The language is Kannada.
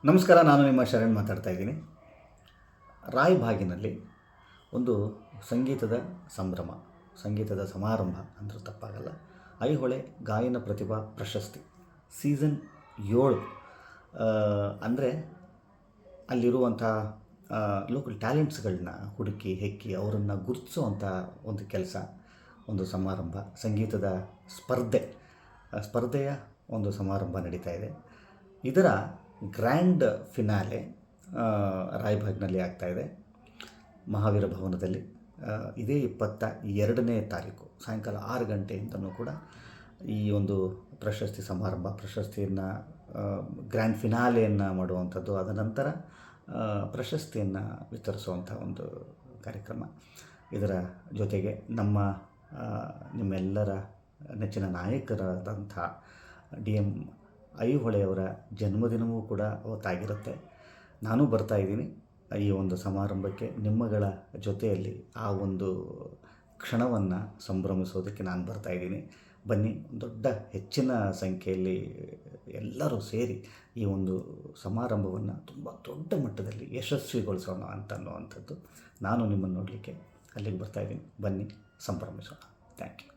ನಮಸ್ಕಾರ, ನಾನು ನಿಮ್ಮ ಶರಣ್ ಮಾತಾಡ್ತಾ ಇದ್ದೀನಿ. ರಾಯಭಾಗಿನಲ್ಲಿ ಒಂದು ಸಂಗೀತದ ಸಂಭ್ರಮ, ಸಂಗೀತದ ಸಮಾರಂಭ ಅಂದರೂ ತಪ್ಪಾಗಲ್ಲ. ಐಹೊಳೆ ಗಾಯನ ಪ್ರತಿಭಾ ಪ್ರಶಸ್ತಿ ಸೀಸನ್ 7 ಅಂದರೆ ಅಲ್ಲಿರುವಂಥ ಲೋಕಲ್ ಟ್ಯಾಲೆಂಟ್ಸ್ಗಳನ್ನ ಹುಡುಕಿ ಹೆಕ್ಕಿ ಅವರನ್ನು ಗುರುತಿಸುವಂಥ ಒಂದು ಕೆಲಸ, ಒಂದು ಸಮಾರಂಭ, ಸಂಗೀತದ ಸ್ಪರ್ಧೆಯ ಒಂದು ಸಮಾರಂಭ ನಡೀತಾ ಇದೆ. ಇದರ ಗ್ರ್ಯಾಂಡ್ ಫಿನಾಲೆ ರಾಯಭಾಗ್ನಲ್ಲಿ ಆಗ್ತಾಯಿದೆ, ಮಹಾವೀರ ಭವನದಲ್ಲಿ. ಇದೇ 22ನೇ ತಾರೀಕು ಸಾಯಂಕಾಲ 6 ಗಂಟೆಯಿಂದನೂ ಕೂಡ ಈ ಒಂದು ಪ್ರಶಸ್ತಿಯನ್ನು ಗ್ರ್ಯಾಂಡ್ ಫಿನಾಲೆಯನ್ನು ಮಾಡುವಂಥದ್ದು, ಅದ ನಂತರ ಪ್ರಶಸ್ತಿಯನ್ನು ವಿತರಿಸುವಂಥ ಒಂದು ಕಾರ್ಯಕ್ರಮ. ಇದರ ಜೊತೆಗೆ ನಿಮ್ಮೆಲ್ಲರ ನೆಚ್ಚಿನ ನಾಯಕರಾದಂಥ DM ಐಹೊಳೆಯವರ ಜನ್ಮದಿನವೂ ಕೂಡ ಅವತ್ತಾಗಿರುತ್ತೆ. ನಾನು ಬರ್ತಾಯಿದ್ದೀನಿ ಈ ಒಂದು ಸಮಾರಂಭಕ್ಕೆ. ನಿಮ್ಮಗಳ ಜೊತೆಯಲ್ಲಿ ಆ ಒಂದು ಕ್ಷಣವನ್ನು ಸಂಭ್ರಮಿಸೋದಕ್ಕೆ ನಾನು ಬರ್ತಾಯಿದ್ದೀನಿ. ಬನ್ನಿ, ದೊಡ್ಡ ಹೆಚ್ಚಿನ ಸಂಖ್ಯೆಯಲ್ಲಿ ಎಲ್ಲರೂ ಸೇರಿ ಈ ಒಂದು ಸಮಾರಂಭವನ್ನು ತುಂಬ ದೊಡ್ಡ ಮಟ್ಟದಲ್ಲಿ ಯಶಸ್ವಿಗೊಳಿಸೋಣ ಅನ್ನುವಂಥದ್ದು. ನಾನು ನಿಮ್ಮನ್ನು ನೋಡಲಿಕ್ಕೆ ಅಲ್ಲಿಗೆ ಬರ್ತಾಯಿದ್ದೀನಿ. ಬನ್ನಿ, ಸಂಭ್ರಮಿಸೋಣ. Thank you.